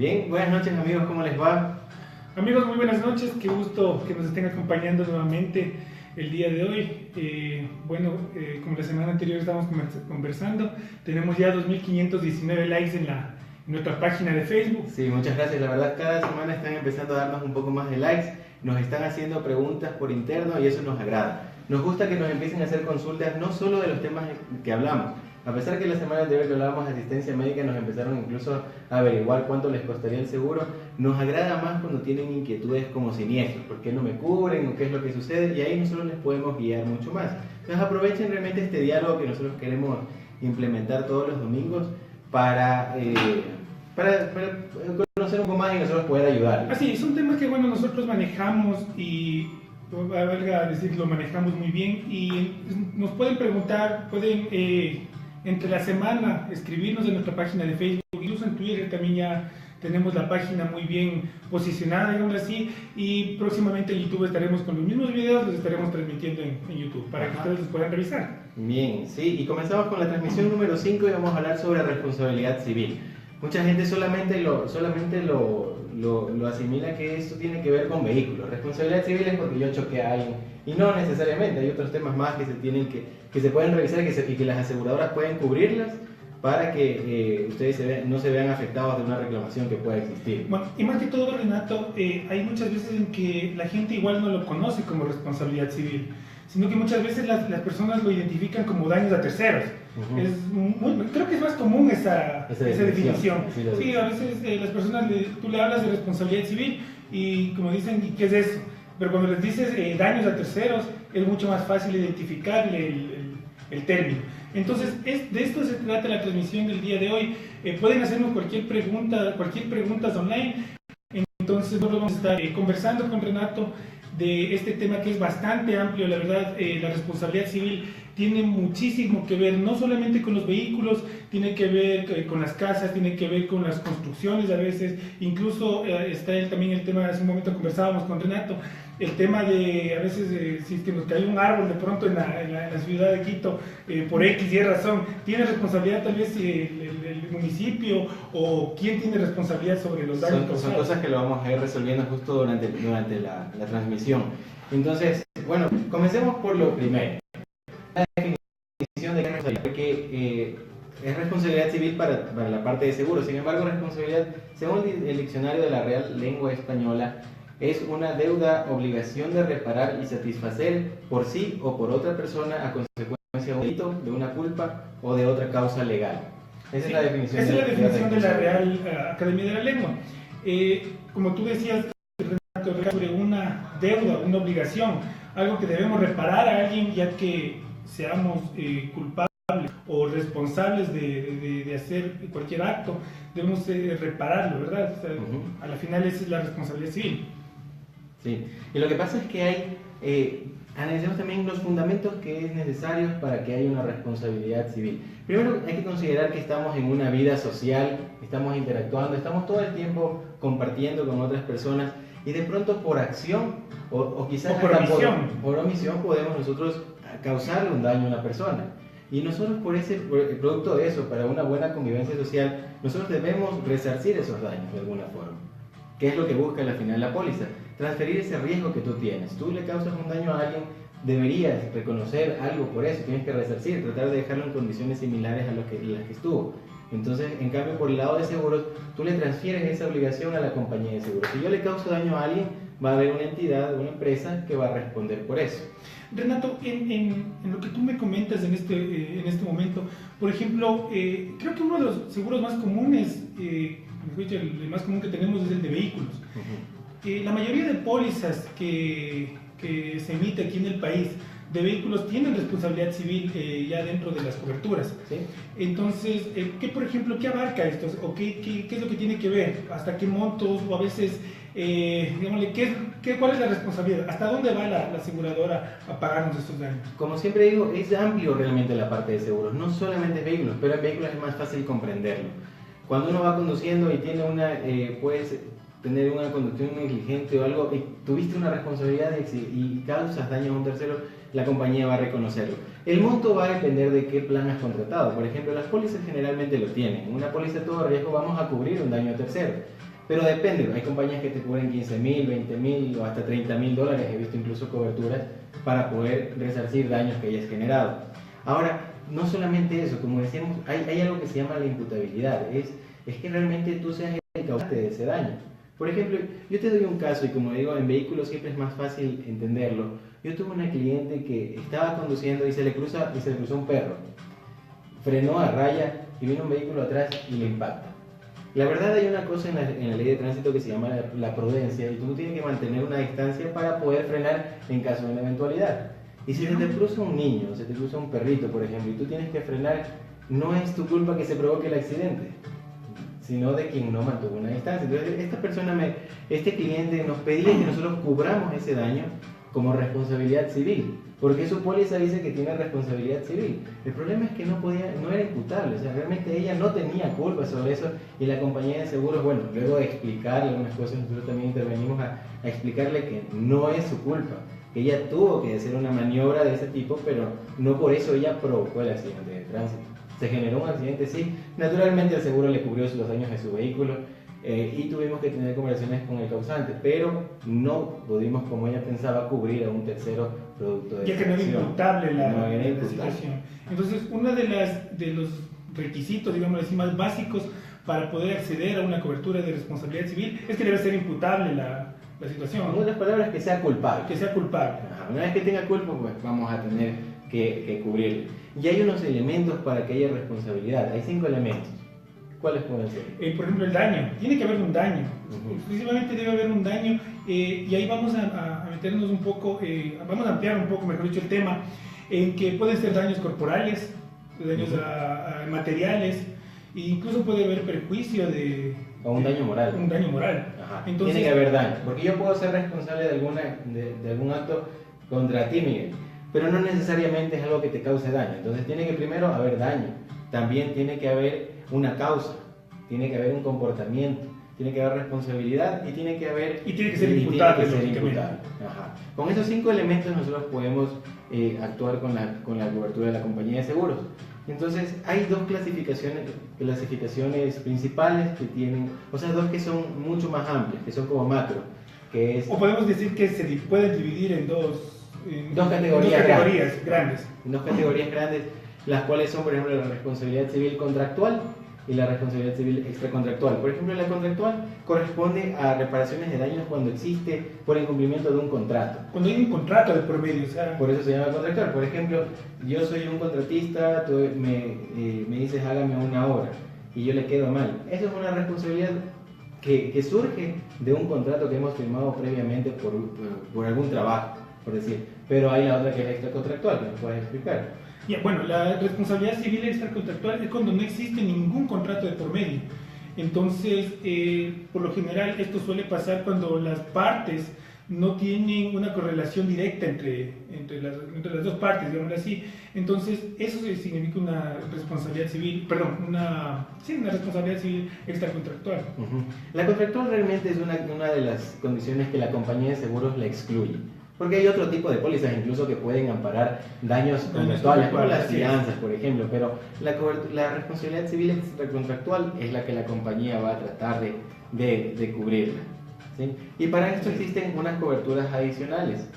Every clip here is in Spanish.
Bien, buenas noches amigos, ¿cómo les va? Amigos, muy buenas noches, qué gusto que nos estén acompañando nuevamente el día de hoy. Como la semana anterior estábamos conversando, tenemos ya 2.519 likes en nuestra página de Facebook. Sí, muchas gracias, la verdad cada semana están empezando a darnos un poco más de likes, nos están haciendo preguntas por interno y eso nos agrada. Nos gusta que nos empiecen a hacer consultas no solo de los temas que hablamos. A pesar que la semana anterior que hablábamos de asistencia médica nos empezaron incluso a averiguar cuánto les costaría el seguro, nos agrada más cuando tienen inquietudes como siniestros, por qué no me cubren o qué es lo que sucede, y ahí nosotros les podemos guiar mucho más. Entonces aprovechen realmente este diálogo que nosotros queremos implementar todos los domingos para conocer un poco más y nosotros poder ayudar. Así, son temas que nosotros manejamos y valga decir, lo manejamos muy bien y nos pueden preguntar, pueden entre la semana escribirnos en nuestra página de Facebook, incluso en Twitter también ya tenemos la página muy bien posicionada, digamos así, y próximamente en YouTube estaremos con los mismos videos, los estaremos transmitiendo en YouTube para que ustedes los puedan revisar. Bien, sí, y comenzamos con la transmisión número 5 y vamos a hablar sobre responsabilidad civil. Mucha gente solamente lo asimila que esto tiene que ver con vehículos. Responsabilidad civil es porque yo choqué a alguien, y no necesariamente, hay otros temas más que se pueden revisar y que las aseguradoras pueden cubrirlas para que ustedes no se vean afectados de una reclamación que pueda existir. Bueno, y más que todo, Renato, hay muchas veces en que la gente igual no lo conoce como responsabilidad civil, sino que muchas veces las personas lo identifican como daños a terceros. Creo que es más común esa definición. Sí, a veces las personas, tú le hablas de responsabilidad civil y como dicen, ¿y qué es eso? Pero cuando les dices daños a terceros, es mucho más fácil identificarle el término. Entonces, de esto se trata la transmisión del día de hoy. Pueden hacernos cualquier pregunta online. Entonces, nosotros vamos a estar conversando con Renato de este tema que es bastante amplio. La verdad, la responsabilidad civil tiene muchísimo que ver, no solamente con los vehículos, tiene que ver con las casas, tiene que ver con las construcciones a veces, incluso está también el tema, hace un momento conversábamos con Renato, el tema de a veces si es que nos cae un árbol de pronto en la ciudad de Quito, por X y razón, ¿tiene responsabilidad tal vez el municipio o quién tiene responsabilidad sobre los daños causados? Son cosas que lo vamos a ir resolviendo justo durante la transmisión. Entonces, bueno, comencemos por lo primero. La definición de responsabilidad, que es responsabilidad civil para la parte de seguro. Sin embargo, responsabilidad, según el diccionario de la Real Lengua Española, es una deuda, obligación de reparar y satisfacer por sí o por otra persona a consecuencia de un delito, de una culpa o de otra causa legal. Esa es la definición. Esa es la definición de la Real Academia de la Lengua. Como tú decías, Renato, sobre una deuda, una obligación, algo que debemos reparar a alguien ya que seamos culpables o responsables de hacer cualquier acto, debemos repararlo, ¿verdad? O sea, a la final esa es la responsabilidad civil. Sí, y lo que pasa es que analizamos también los fundamentos que es necesarios para que haya una responsabilidad civil. Primero hay que considerar que estamos en una vida social, estamos interactuando, estamos todo el tiempo compartiendo con otras personas y de pronto por acción o quizás por omisión podemos nosotros causarle un daño a una persona. Y nosotros por el producto de eso, para una buena convivencia social, nosotros debemos resarcir esos daños de alguna forma. ¿Qué es lo que busca al final la póliza? Transferir ese riesgo que tú tienes. Tú le causas un daño a alguien, deberías reconocer algo por eso, tienes que resarcir, tratar de dejarlo en condiciones similares a las que estuvo. Entonces, en cambio, por el lado de seguros, tú le transfieres esa obligación a la compañía de seguros. Si yo le causo daño a alguien, va a haber una entidad, una empresa que va a responder por eso. Renato, en lo que tú me comentas en este momento, por ejemplo, creo que uno de los seguros más comunes, el más común que tenemos es el de vehículos. La mayoría de pólizas que se emite aquí en el país de vehículos tienen responsabilidad civil ya dentro de las coberturas. ¿Sí? Entonces, por ejemplo, ¿qué abarca esto? ¿O qué es lo que tiene que ver? ¿Hasta qué montos? O a veces, digámosle, ¿cuál es la responsabilidad? ¿Hasta dónde va la aseguradora a pagarnos estos daños? Como siempre digo, es amplio realmente la parte de seguros, no solamente vehículos, pero en vehículos es más fácil comprenderlo. Cuando uno va conduciendo y tiene puedes tener una conducción negligente o algo, y tuviste una responsabilidad y causas daño a un tercero, la compañía va a reconocerlo. El monto va a depender de qué plan has contratado. Por ejemplo, las pólizas generalmente lo tienen. En una póliza de todo riesgo vamos a cubrir un daño a tercero. Pero depende, hay compañías que te cubren 15.000, 20.000 o hasta 30.000 dólares, he visto incluso coberturas para poder resarcir daños que hayas generado. Ahora, no solamente eso, como decíamos, hay algo que se llama la imputabilidad, es que realmente tú seas el causante de ese daño. Por ejemplo, yo te doy un caso, y como digo, en vehículos siempre es más fácil entenderlo. Yo tuve una cliente que estaba conduciendo y se le cruzó un perro, frenó a raya y vino un vehículo atrás y le impacta. La verdad, hay una cosa en la ley de tránsito que se llama la prudencia, y tú tienes que mantener una distancia para poder frenar en caso de una eventualidad. Y si se te cruza un niño, se te cruza un perrito, por ejemplo, y tú tienes que frenar, no es tu culpa que se provoque el accidente, sino de quien no mantuvo una distancia. Entonces, este cliente nos pedía que nosotros cubramos ese daño como responsabilidad civil, porque su póliza dice que tiene responsabilidad civil. El problema es que no era imputable, o sea, realmente ella no tenía culpa sobre eso, y la compañía de seguros, bueno, luego de explicarle algunas cosas, nosotros también intervenimos a explicarle que no es su culpa, que ella tuvo que hacer una maniobra de ese tipo, pero no por eso ella provocó el accidente de tránsito. Se generó un accidente, sí, naturalmente el seguro le cubrió los daños de su vehículo, y tuvimos que tener conversaciones con el causante, pero no pudimos, como ella pensaba, cubrir a un tercero producto de ya que no era imputable la situación. Entonces, uno de los requisitos, digamos así, más básicos para poder acceder a una cobertura de responsabilidad civil es que debe ser imputable la situación. En otras palabras, que sea culpable. Que sea culpable. Una vez que tenga culpa, pues vamos a tener que cubrirle. Y hay unos elementos para que haya responsabilidad. Hay 5 elementos. ¿Cuáles pueden ser? Por ejemplo, el daño. Tiene que haber un daño. Exclusivamente debe haber un daño. Y ahí vamos a meternos un poco, vamos a ampliar un poco, mejor dicho, el tema, en que pueden ser daños corporales, daños a materiales, e incluso puede haber perjuicio o un daño moral. Un daño moral. Ajá. Entonces, tiene que haber daño. Porque yo puedo ser responsable de algún acto contra ti, Miguel, pero no necesariamente es algo que te cause daño. Entonces tiene que primero haber daño. También tiene que haber una causa, tiene que haber un comportamiento, tiene que haber responsabilidad y tiene que haber... Y tiene que ser imputable. Ajá. Con esos 5 elementos nosotros podemos actuar con la cobertura de la compañía de seguros. Entonces hay 2 clasificaciones principales que tienen, o sea, 2 que son mucho más amplias, que son como macro, que es... O podemos decir que se pueden dividir en dos categorías grandes. En 2 categorías grandes, las cuales son, por ejemplo, la responsabilidad civil contractual y la responsabilidad civil extracontractual. Por ejemplo, la contractual corresponde a reparaciones de daños cuando existe por incumplimiento de un contrato. Cuando hay un contrato de por medio, o sea... Por eso se llama contractual. Por ejemplo, yo soy un contratista, tú me dices hágame una obra y yo le quedo mal. Eso es una responsabilidad que surge de un contrato que hemos firmado previamente por algún trabajo, por decir. Pero hay la otra que es la extracontractual, que nos puedes explicar. Bueno, la responsabilidad civil extracontractual es cuando no existe ningún contrato de por medio. Entonces, por lo general, esto suele pasar cuando las partes no tienen una correlación directa entre las 2 partes, digamos así. Entonces, eso significa una responsabilidad civil, una responsabilidad civil extracontractual. La contractual realmente es una de las condiciones que la compañía de seguros la excluye. Porque hay otro tipo de pólizas incluso que pueden amparar daños contractuales, como las fianzas, por ejemplo, pero la responsabilidad civil extracontractual es la que la compañía va a tratar de cubrirla, ¿sí? Y para esto existen unas coberturas adicionales,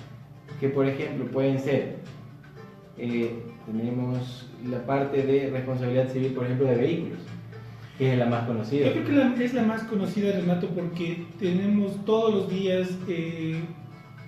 que por ejemplo pueden ser, tenemos la parte de responsabilidad civil, por ejemplo, de vehículos, que es la más conocida. Yo creo que es la más conocida, Renato, porque tenemos todos los días...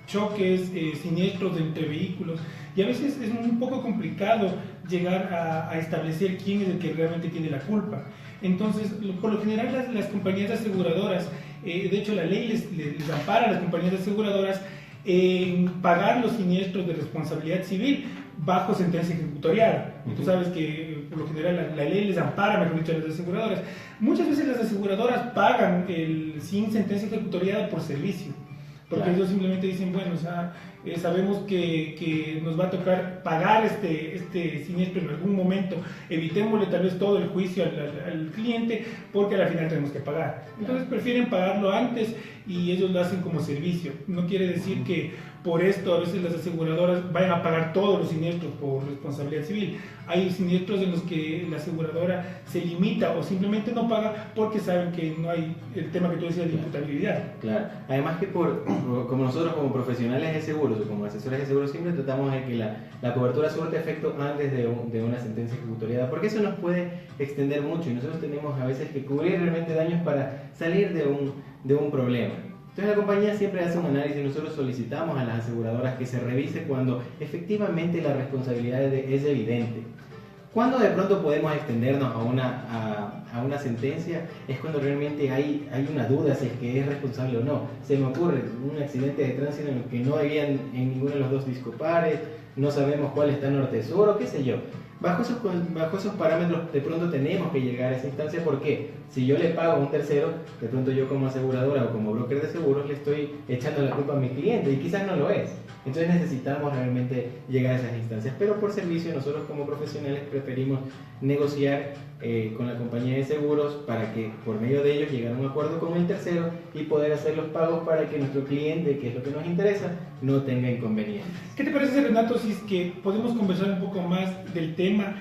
choques, siniestros entre vehículos, y a veces es un poco complicado llegar a establecer quién es el que realmente tiene la culpa. Entonces, por lo general las compañías aseguradoras, de hecho la ley les ampara a las compañías aseguradoras en pagar los siniestros de responsabilidad civil bajo sentencia ejecutorial. Tú sabes que por lo general la ley les ampara, mejor dicho, a las aseguradoras. Muchas veces las aseguradoras pagan sin sentencia ejecutoriada por servicio. Porque ellos simplemente dicen, bueno, o sea, sabemos que nos va a tocar pagar este siniestro en algún momento, evitémosle tal vez todo el juicio al cliente, porque al final tenemos que pagar. Entonces prefieren pagarlo antes y ellos lo hacen como servicio. No quiere decir que por esto a veces las aseguradoras vayan a pagar todos los siniestros por responsabilidad civil. Hay siniestros en los que la aseguradora se limita o simplemente no paga porque saben que no hay el tema que tú decías de imputabilidad. Claro, además que como nosotros como profesionales de seguros o como asesores de seguros siempre tratamos de que la cobertura surte efecto antes de una sentencia ejecutoriada, porque eso nos puede extender mucho y nosotros tenemos a veces que cubrir realmente daños para salir de un problema. Entonces la compañía siempre hace un análisis y nosotros solicitamos a las aseguradoras que se revise cuando efectivamente la responsabilidad es evidente. Cuando de pronto podemos extendernos a una sentencia es cuando realmente hay una duda si es que es responsable o no. Se me ocurre un accidente de tránsito en el que no habían en ninguno de los dos discopares, no sabemos cuál está norte-sur o qué sé yo. Bajo esos parámetros de pronto tenemos que llegar a esa instancia porque si yo le pago a un tercero, de pronto yo como aseguradora o como broker de seguros le estoy echando la culpa a mi cliente y quizás no lo es. Entonces necesitamos realmente llegar a esas instancias, pero por servicio nosotros como profesionales preferimos negociar con la compañía de seguros para que por medio de ellos llegar a un acuerdo con el tercero y poder hacer los pagos para que nuestro cliente, que es lo que nos interesa, no tenga inconvenientes. ¿Qué te parece, Renato, si es que podemos conversar un poco más del tema?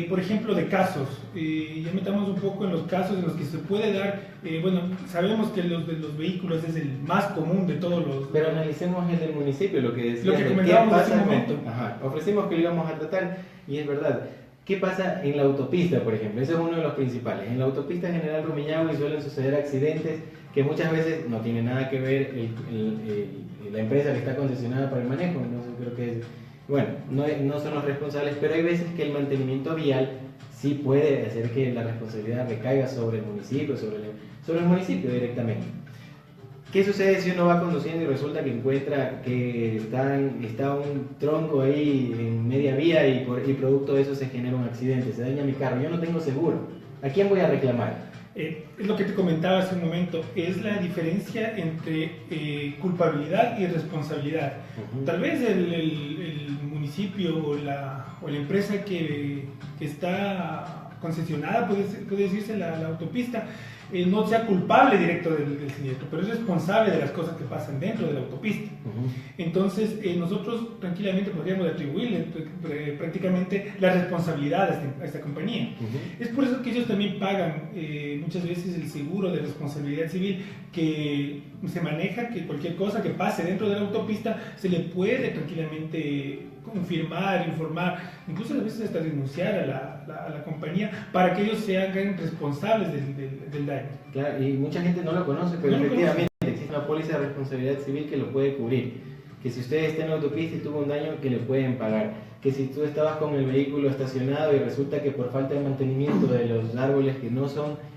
Por ejemplo, de casos, ya metamos un poco en los casos en los que se puede dar, bueno, sabemos que los de los vehículos es el más común de todos los... Pero analicemos el del municipio, lo que decía, lo que comentábamos hace un momento. Ofrecimos que lo íbamos a tratar y es verdad. ¿Qué pasa en la autopista, por ejemplo? Ese es uno de los principales. En la autopista General Rumiñahui suelen suceder accidentes que muchas veces no tiene nada que ver la empresa que está concesionada para el manejo, entonces creo que bueno, no son los responsables, pero hay veces que el mantenimiento vial sí puede hacer que la responsabilidad recaiga sobre el municipio, sobre el municipio directamente. ¿Qué sucede si uno va conduciendo y resulta que encuentra que está un tronco ahí en media vía y producto de eso se genera un accidente, se daña mi carro, yo no tengo seguro? ¿A quién voy a reclamar? Es lo que te comentaba hace un momento, es la diferencia entre culpabilidad y responsabilidad. Tal vez el municipio o la empresa que está concesionada, puede decirse la autopista, no sea culpable directo del siniestro, pero es responsable de las cosas que pasan dentro de la autopista. Entonces, nosotros tranquilamente podríamos atribuirle prácticamente la responsabilidad a esta compañía. Es por eso que ellos también pagan muchas veces el seguro de responsabilidad civil, que se maneja que cualquier cosa que pase dentro de la autopista se le puede tranquilamente confirmar, informar, incluso a veces hasta denunciar a la compañía para que ellos se hagan responsables del daño. Claro, y mucha gente no lo conoce, pero efectivamente existe una póliza de responsabilidad civil que lo puede cubrir. Que si usted está en la autopista y tuvo un daño, que le pueden pagar. Que si tú estabas con el vehículo estacionado y resulta que por falta de mantenimiento de los árboles que no son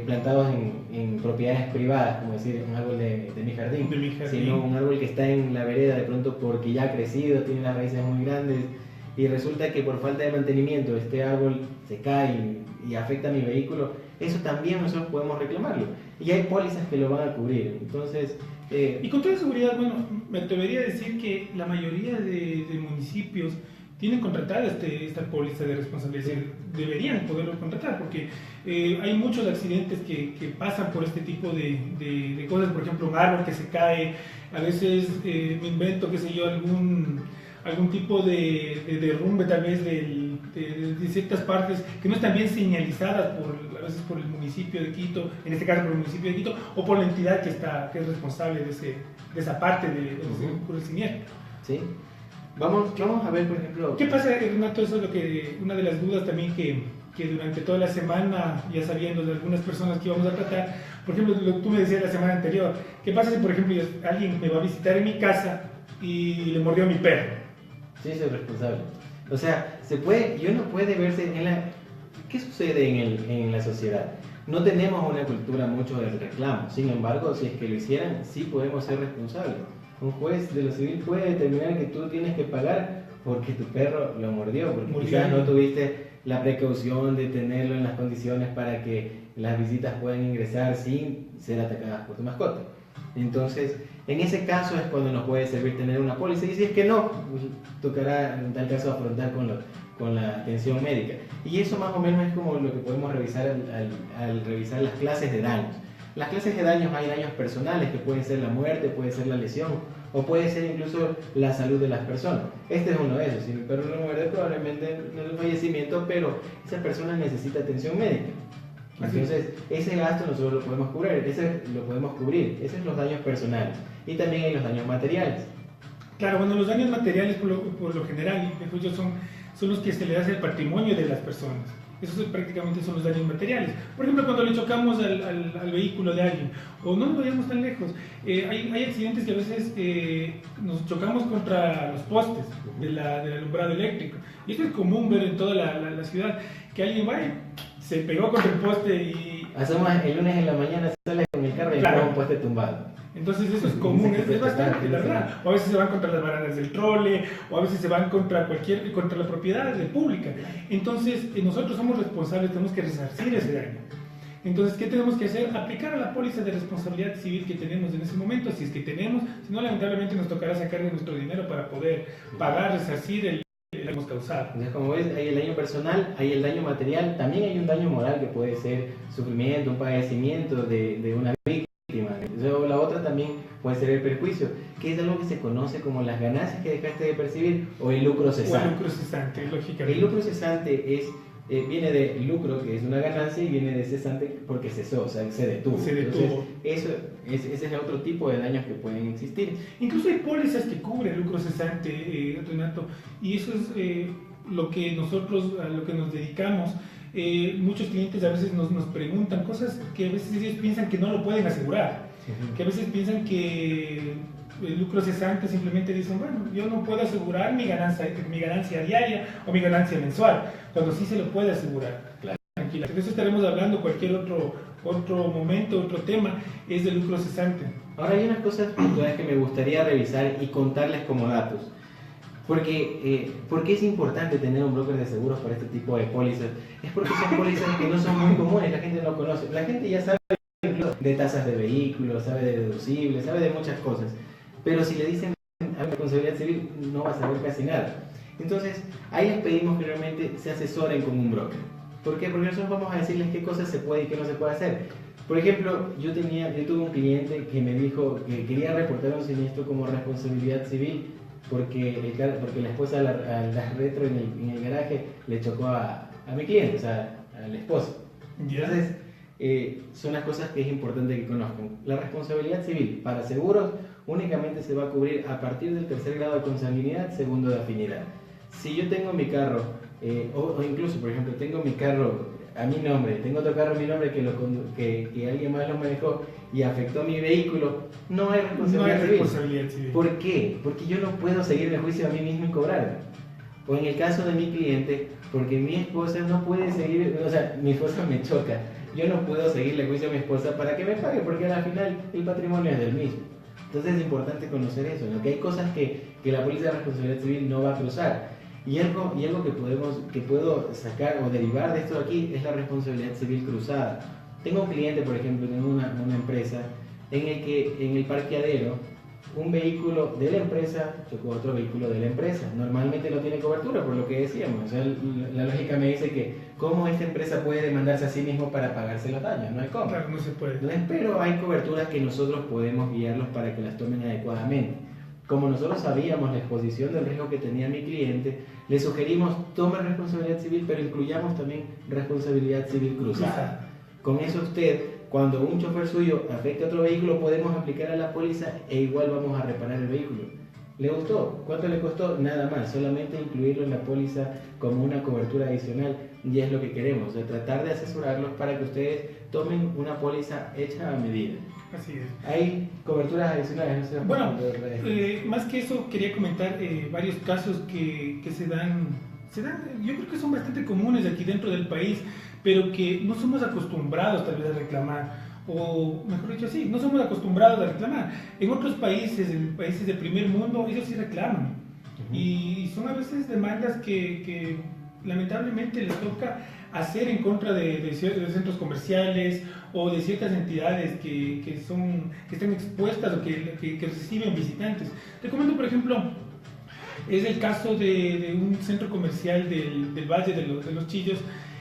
plantados en propiedades privadas, como decir un árbol de mi jardín, sino un árbol que está en la vereda de pronto porque ya ha crecido, tiene las raíces muy grandes y resulta que por falta de mantenimiento este árbol se cae y afecta a mi vehículo, eso también nosotros podemos reclamarlo y hay pólizas que lo van a cubrir. Entonces y con toda seguridad, bueno, me atrevería a decir que la mayoría de municipios tienen contratada esta póliza de responsabilidad, deberían poderlo contratar, porque hay muchos accidentes que pasan por este tipo de cosas. Por ejemplo, un árbol que se cae, a veces me invento, qué sé yo, algún tipo de derrumbe tal vez de ciertas partes que no están bien señalizadas a veces por el municipio de Quito, en este caso por el municipio de Quito, o por la entidad que es responsable de esa parte por el siniestro. Sí. Vamos a ver, por ejemplo... ¿Qué pasa, Renato? Eso es una de las dudas también que durante toda la semana, ya sabiendo de algunas personas que íbamos a tratar, por ejemplo, tú me decías la semana anterior, ¿qué pasa si, por ejemplo, alguien me va a visitar en mi casa y le mordió a mi perro? Sí, soy responsable. O sea, y uno puede verse ¿Qué sucede en la sociedad? No tenemos una cultura mucho del reclamo, sin embargo, si es que lo hicieran, sí podemos ser responsables. Un juez de lo civil puede determinar que tú tienes que pagar porque tu perro lo mordió, porque quizás no tuviste la precaución de tenerlo en las condiciones para que las visitas puedan ingresar sin ser atacadas por tu mascota. Entonces, en ese caso es cuando nos puede servir tener una póliza, y si es que no, pues, tocará en tal caso afrontar con la atención médica. Y eso más o menos es como lo que podemos revisar al revisar las clases de daños. Las clases de daños, hay daños personales que pueden ser la muerte, puede ser la lesión o puede ser incluso la salud de las personas. Este es uno de esos. Si el perro no muerde, probablemente no es un fallecimiento, pero esa persona necesita atención médica. Entonces, ese gasto nosotros lo podemos cubrir, esos son los daños personales. Y también hay los daños materiales. Claro, bueno, los daños materiales por lo general, son los que se le hace al patrimonio de las personas. Esos prácticamente son los daños materiales. Por ejemplo, cuando le chocamos al vehículo de alguien, o no nos vayamos tan lejos, hay accidentes que a veces nos chocamos contra los postes del alumbrado eléctrico. Y esto es común ver en toda la ciudad, que alguien va y se pegó contra el poste y... Hacemos el lunes en la mañana, sale con el carro y claro, un poste tumbado. Entonces eso es común, es bastante, la verdad. O a veces se van contra las barandas del trole, o a veces se van contra la propiedad pública. Entonces nosotros somos responsables, tenemos que resarcir ese daño. Entonces, ¿qué tenemos que hacer? Aplicar a la póliza de responsabilidad civil que tenemos en ese momento, si es que tenemos, si no, lamentablemente nos tocará sacar de nuestro dinero para poder pagar, resarcir el que hemos causado. Entonces, como ves, hay el daño personal, hay el daño material, también hay un daño moral que puede ser sufrimiento, un padecimiento de una víctima. O la otra también puede ser el perjuicio, que es algo que se conoce como las ganancias que dejaste de percibir o el lucro cesante. O el lucro cesante, lógicamente. El lucro cesante viene de lucro, que es una ganancia, y viene de cesante porque cesó, o sea, se detuvo. Entonces, ese es el otro tipo de daños que pueden existir. Incluso hay pólizas que cubren el lucro cesante, Renato, y eso es lo que nosotros, a lo que nos dedicamos. Muchos clientes a veces nos preguntan cosas que a veces ellos piensan que no lo pueden asegurar, que a veces piensan que el lucro cesante simplemente dicen, bueno, yo no puedo asegurar mi ganancia diaria o mi ganancia mensual, cuando sí se lo puede asegurar. Claro. Tranquila. De eso estaremos hablando cualquier otro momento, otro tema, es del lucro cesante. Ahora hay unas cosas puntuales que me gustaría revisar y contarles como datos. Porque es importante tener un broker de seguros para este tipo de pólizas. Es porque son pólizas que no son muy comunes, la gente no conoce. La gente ya sabe de tasas de vehículos, sabe de deducibles, sabe de muchas cosas. Pero si le dicen a la responsabilidad civil, no va a saber casi nada. Entonces, ahí les pedimos que realmente se asesoren con un broker. ¿Por qué? Porque nosotros vamos a decirles qué cosas se puede y qué no se puede hacer. Por ejemplo, yo tuve un cliente que me dijo que quería reportar un siniestro como responsabilidad civil porque la esposa al dar retro en el garaje le chocó a mi cliente, o sea, al esposo. Entonces, son las cosas que es importante que conozcan. La responsabilidad civil para seguros únicamente se va a cubrir a partir del tercer grado de consanguinidad, segundo de afinidad. Si yo tengo mi carro, o incluso, por ejemplo, tengo mi carro a mi nombre, tengo otro carro a mi nombre que alguien más lo manejó y afectó mi vehículo, no hay responsabilidad civil. ¿Por qué? Porque yo no puedo seguir el juicio a mí mismo y cobrarme. O en el caso de mi cliente, porque mi esposa no puede seguir, o sea, mi esposa me choca, yo no puedo seguirle el juicio a mi esposa para que me pague, porque al final el patrimonio es del mismo. Entonces es importante conocer eso, ¿no? Que hay cosas que la póliza de responsabilidad civil no va a cruzar. Y algo que puedo sacar o derivar de esto de aquí es la responsabilidad civil cruzada. Tengo un cliente, por ejemplo, tengo una empresa en el que en el parqueadero un vehículo de la empresa chocó a otro vehículo de la empresa. Normalmente no tiene cobertura, por lo que decíamos. O sea, la lógica me dice que cómo esta empresa puede demandarse a sí mismo para pagarse los daños. No hay cómo. Claro, no se puede. Pero hay coberturas que nosotros podemos guiarlos para que las tomen adecuadamente. Como nosotros sabíamos la exposición del riesgo que tenía mi cliente, le sugerimos tome responsabilidad civil, pero incluyamos también responsabilidad civil cruzada. Con eso usted, cuando un chofer suyo afecte a otro vehículo, podemos aplicar a la póliza e igual vamos a reparar el vehículo. ¿Le gustó? ¿Cuánto le costó? Nada más, solamente incluirlo en la póliza como una cobertura adicional, y es lo que queremos, de tratar de asesorarlos para que ustedes tomen una póliza hecha a medida. Así es. Hay coberturas adicionales, no sé. Bueno, más que eso, quería comentar varios casos que se dan, yo creo que son bastante comunes aquí dentro del país, pero que no somos acostumbrados tal vez a reclamar, o mejor dicho así, no somos acostumbrados a reclamar. En otros países, en países de primer mundo, ellos sí reclaman. Y son a veces demandas que lamentablemente les toca hacer en contra de centros comerciales o de ciertas entidades que están expuestas o que reciben visitantes. Te comento, por ejemplo, es el caso de un centro comercial del Valle de los Chillos,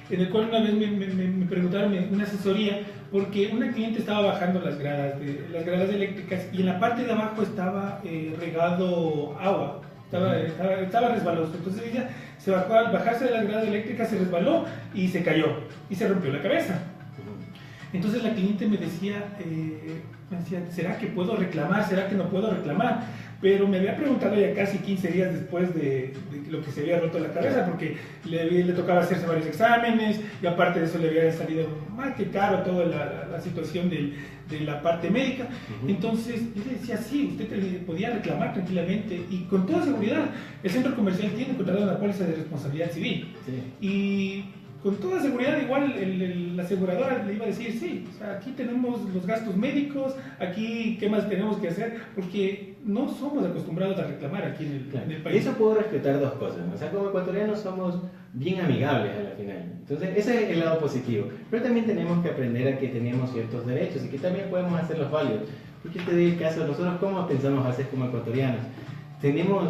en el cual una vez me preguntaron una asesoría porque una cliente estaba bajando las gradas eléctricas y en la parte de abajo estaba regado agua, estaba resbaloso. Entonces ella se bajó, al bajarse de las gradas eléctricas se resbaló y se cayó y se rompió la cabeza. Entonces la cliente me decía, ¿será que puedo reclamar? ¿Será que no puedo reclamar? Pero me había preguntado ya casi 15 días después de lo que se había roto la cabeza, porque le tocaba hacerse varios exámenes y aparte de eso le había salido más que caro toda la situación de la parte médica. Entonces yo le decía, sí, usted podía reclamar tranquilamente y con toda seguridad. El centro comercial tiene contratado una póliza de responsabilidad civil. Sí. Y con toda seguridad igual la aseguradora le iba a decir, sí, o sea, aquí tenemos los gastos médicos, aquí qué más tenemos que hacer, porque no somos acostumbrados a reclamar aquí en el país. Eso puedo respetar dos cosas, ¿no? O sea, como ecuatorianos somos bien amigables a la final. Entonces, ese es el lado positivo. Pero también tenemos que aprender a que tenemos ciertos derechos y que también podemos hacerlos válidos. Porque te doy el caso, nosotros cómo pensamos a veces como ecuatorianos. Tenemos,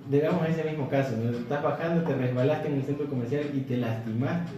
digamos, ese mismo caso, ¿no? Estás bajando, te resbalaste en el centro comercial y te lastimaste.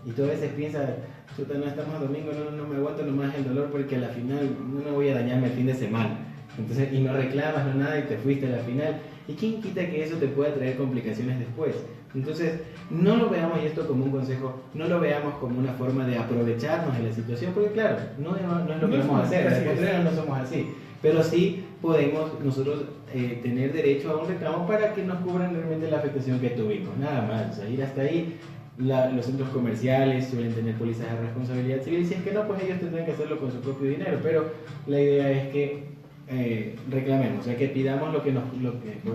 Y tú a veces piensas, chuta, no estamos domingo, no me aguanto nomás el dolor porque a la final no voy a dañarme el fin de semana. Entonces, y no reclamas, no nada, y te fuiste a la final. ¿Y quién quita que eso te pueda traer complicaciones después? Entonces, no lo veamos, y esto como un consejo, no lo veamos como una forma de aprovecharnos de la situación, porque claro, no es lo que vamos a hacer, los ecuatorianos no somos así. Pero sí podemos nosotros tener derecho a un reclamo para que nos cubran realmente la afectación que tuvimos, nada más. O sea, ir hasta ahí. Los centros comerciales suelen tener pólizas de responsabilidad civil y si es que no, pues ellos tendrán que hacerlo con su propio dinero, pero la idea es que reclamemos, o sea, que pidamos lo que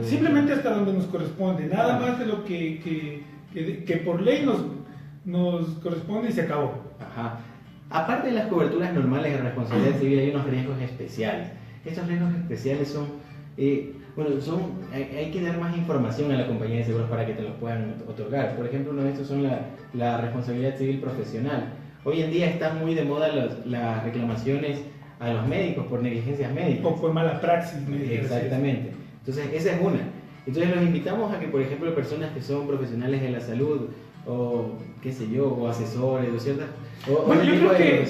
simplemente hasta donde nos corresponde, nada más de lo que por ley nos corresponde y se acabó. Ajá. Aparte de las coberturas normales de responsabilidad civil, hay unos riesgos especiales. Estos riesgos especiales son hay que dar más información a la compañía de seguros para que te los puedan otorgar. Por ejemplo, uno de estos son la responsabilidad civil profesional. Hoy en día están muy de moda las reclamaciones a los médicos por negligencias médicas. O por mala praxis médica. Exactamente. Entonces, esa es una. Entonces, los invitamos a que, por ejemplo, personas que son profesionales de la salud, o qué sé yo, o asesores, o ciertas... Bueno, yo creo que,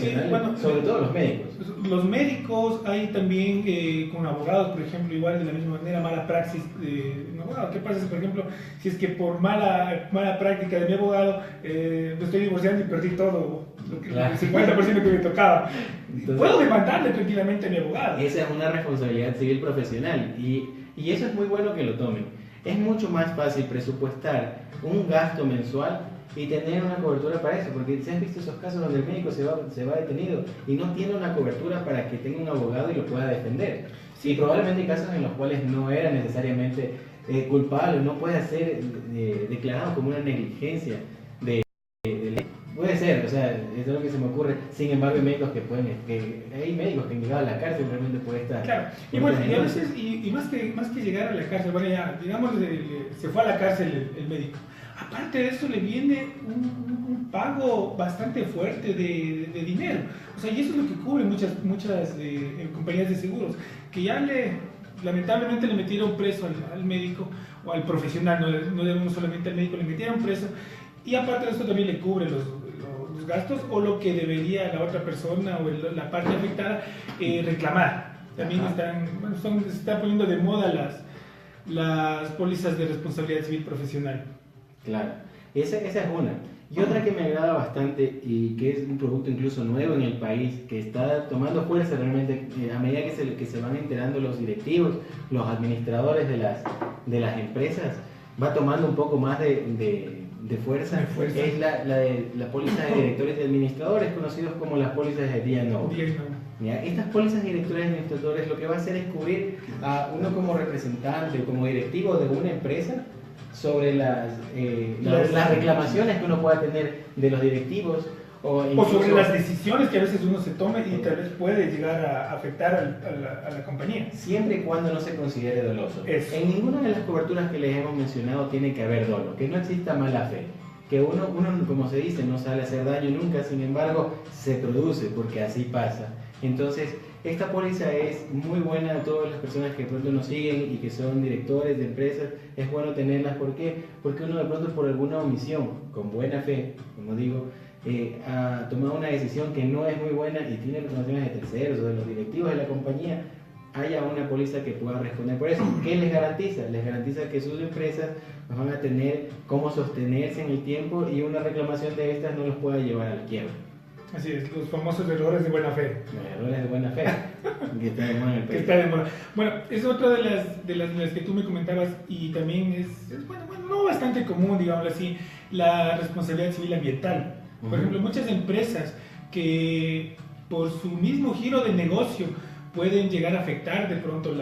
sobre todo los médicos. Los médicos, hay también con abogados, por ejemplo, igual de la misma manera, mala praxis de un abogado. ¿Qué pasa si, por ejemplo, si es que por mala práctica de mi abogado me estoy divorciando y perdí todo, el 50% que me tocaba? Entonces, puedo demandarle tranquilamente a mi abogado. Esa es una responsabilidad civil profesional y eso es muy bueno que lo tomen. Es mucho más fácil presupuestar un gasto mensual y tener una cobertura para eso, porque se han visto esos casos donde el médico se va detenido y no tiene una cobertura para que tenga un abogado y lo pueda defender. Sí, probablemente hay casos en los cuales no era necesariamente culpable, no puede ser declarado como una negligencia de ley. Puede ser, o sea, es lo que se me ocurre. Sin embargo, hay médicos hay médicos que han llegado a la cárcel, realmente puede estar. Claro, y bueno, y a veces, y más que llegar a la cárcel, bueno, ya, digamos, se fue a la cárcel el médico. Aparte de eso, le viene un pago bastante fuerte de dinero. O sea, y eso es lo que cubre muchas compañías de seguros, que ya lamentablemente le metieron preso al médico o al profesional, no solamente al médico, le metieron preso. Y aparte de eso también le cubre los gastos o lo que debería la otra persona o la parte afectada reclamar. También se están poniendo de moda las pólizas de responsabilidad civil profesional. Claro, esa es una. Y otra que me agrada bastante y que es un producto incluso nuevo en el país, que está tomando fuerza realmente a medida que se van enterando los directivos, los administradores de las empresas, va tomando un poco más de fuerza. Es la póliza de directores y administradores, conocidos como las pólizas de D&O. Estas pólizas de directores y administradores lo que va a hacer es cubrir a uno como representante o como directivo de una empresa sobre las reclamaciones que uno pueda tener de los directivos o sobre las decisiones que a veces uno se tome y tal vez puede llegar a afectar a la compañía. Siempre y cuando no se considere doloso. En ninguna de las coberturas que les hemos mencionado tiene que haber dolo, que no exista mala fe. que uno, como se dice, no sale a hacer daño nunca, sin embargo, se produce, porque así pasa. Entonces, esta póliza es muy buena a todas las personas que de pronto nos siguen y que son directores de empresas. Es bueno tenerlas. ¿Por qué? Porque uno de pronto por alguna omisión, con buena fe, como digo, ha tomado una decisión que no es muy buena y tiene reclamaciones de terceros o de los directivos de la compañía, haya una póliza que pueda responder por eso. ¿Qué les garantiza? Les garantiza que sus empresas van a tener cómo sostenerse en el tiempo y una reclamación de estas no los pueda llevar a la quiebra. Así es, los famosos errores de buena fe. Los errores de buena fe, que está de moda en el país. Que está de moda. Bueno, es otra de las que tú me comentabas y también es bueno, no bastante común, digámoslo así, la responsabilidad civil ambiental. Por ejemplo, muchas empresas que por su mismo giro de negocio pueden llegar a afectar de pronto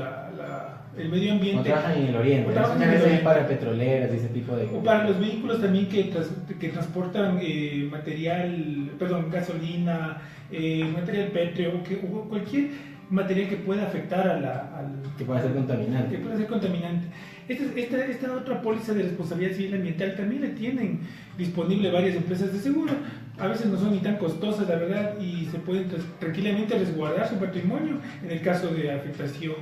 el medio ambiente. O trabajan en el oriente, muchas veces es para petroleras y ese tipo de cosas. O para los vehículos también que transportan gasolina, material pétreo, o cualquier material que pueda afectar que pueda ser contaminante. Que pueda ser contaminante. Esta otra póliza de responsabilidad civil ambiental también la tienen disponible varias empresas de seguro. A veces no son ni tan costosas, la verdad, y se pueden tranquilamente resguardar su patrimonio en el caso de afectación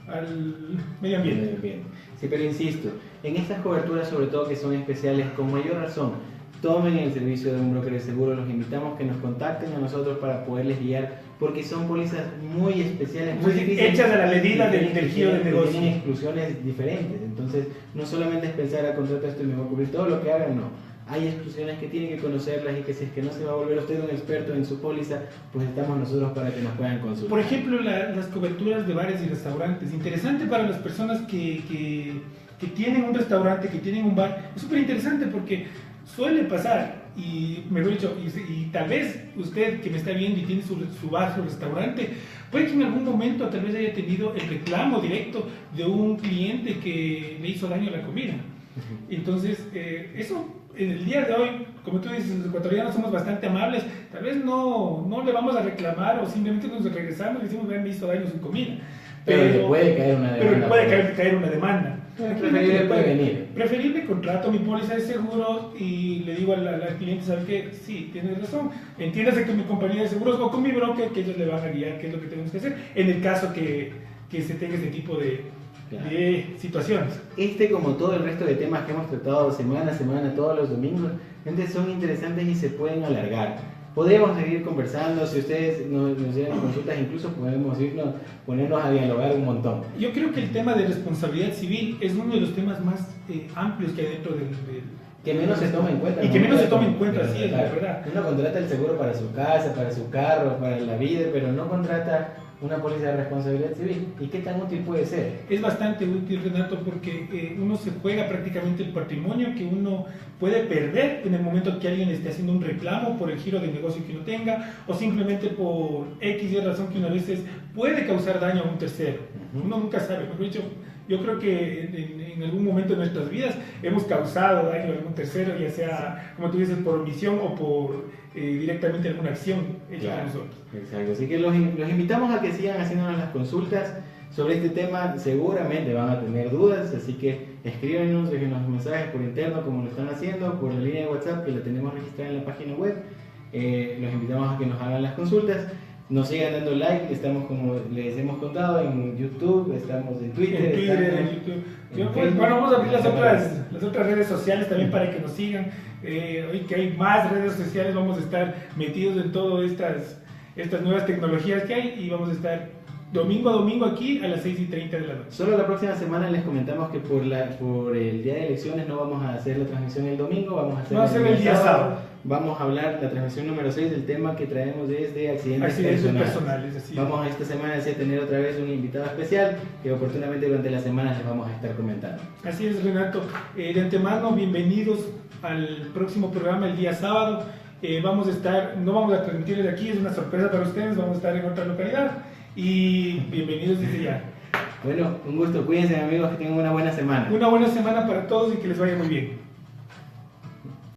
al medio ambiente. Sí, pero insisto, en estas coberturas, sobre todo que son especiales, con mayor razón, tomen el servicio de un broker de seguro. Los invitamos que nos contacten a nosotros para poderles guiar, porque son pólizas muy especiales, muy difíciles, hechas a la medida del giro de negocio. Tienen exclusiones diferentes, entonces no solamente es pensar a contrato esto y me va a cubrir todo lo que hagan, no. Hay exclusiones que tienen que conocerlas y que si es que no se va a volver usted un experto en su póliza, pues estamos nosotros para que nos puedan consultar. Por ejemplo, las coberturas de bares y restaurantes. Interesante para las personas que tienen un restaurante, que tienen un bar. Es súper interesante porque suele pasar, y mejor dicho, y tal vez usted que me está viendo y tiene su bar, su restaurante, puede que en algún momento tal vez haya tenido el reclamo directo de un cliente que le hizo daño a la comida. Entonces, eso en el día de hoy, como tú dices, los ecuatorianos somos bastante amables, tal vez no le vamos a reclamar o simplemente nos regresamos y decimos, me hizo daño su comida. Pero le puede caer una demanda. Pero le puede caer una demanda. Preferible prevenir. Preferible contrato mi póliza de seguro y le digo al cliente, ¿sabe qué? Sí, tienes razón. Entiéndase con mi compañía de seguros o con mi broker que ellos le van a guiar qué es lo que tenemos que hacer en el caso que se tenga este tipo de situaciones. Como todo el resto de temas que hemos tratado semana a semana, todos los domingos, son interesantes y se pueden alargar. Podríamos seguir conversando, si ustedes nos llegan consultas, incluso podemos ponernos a dialogar un montón. Yo creo que el tema de responsabilidad civil es uno de los temas más amplios que hay dentro del que menos se toma en cuenta. Y que menos se toma en cuenta, sí, es la verdad. Uno contrata el seguro para su casa, para su carro, para la vida, pero no contrata una póliza de responsabilidad civil. ¿Y qué tan útil puede ser? Es bastante útil, Renato, porque uno se juega prácticamente el patrimonio que uno puede perder en el momento que alguien esté haciendo un reclamo por el giro de negocio que uno tenga o simplemente por X y razón que uno a veces puede causar daño a un tercero. Uno nunca sabe. Mejor dicho, yo creo que en algún momento de nuestras vidas hemos causado daño a algún tercero, ya sea, como tú dices, por omisión o por directamente alguna acción hecha por nosotros. Exacto, así que los invitamos a que sigan haciéndonos las consultas sobre este tema. Seguramente van a tener dudas, así que escríbanos, déjenos mensajes por interno como lo están haciendo, por la línea de WhatsApp que la tenemos registrada en la página web. Los invitamos a que nos hagan las consultas. Nos sigan dando like, estamos como les hemos contado en YouTube, estamos en Twitter. En YouTube. Bueno, vamos a abrir las otras redes sociales también para que nos sigan. Hoy que hay más redes sociales, vamos a estar metidos en todas estas nuevas tecnologías que hay y vamos a estar domingo a domingo aquí a las 6:30 de la noche. Solo la próxima semana les comentamos que por el día de elecciones no vamos a hacer la transmisión el domingo, vamos a hacer el día sábado. Vamos a hablar la transmisión número 6 del tema que traemos desde accidentes personales. Así vamos a esta semana a tener otra vez un invitado especial que oportunamente durante la semana les vamos a estar comentando. Así es, Renato. De antemano, bienvenidos al próximo programa el día sábado. No vamos a transmitirles aquí, es una sorpresa para ustedes, vamos a estar en otra localidad y bienvenidos desde ya. Bueno, un gusto, cuídense amigos, que tengan una buena semana. Una buena semana para todos y que les vaya muy bien.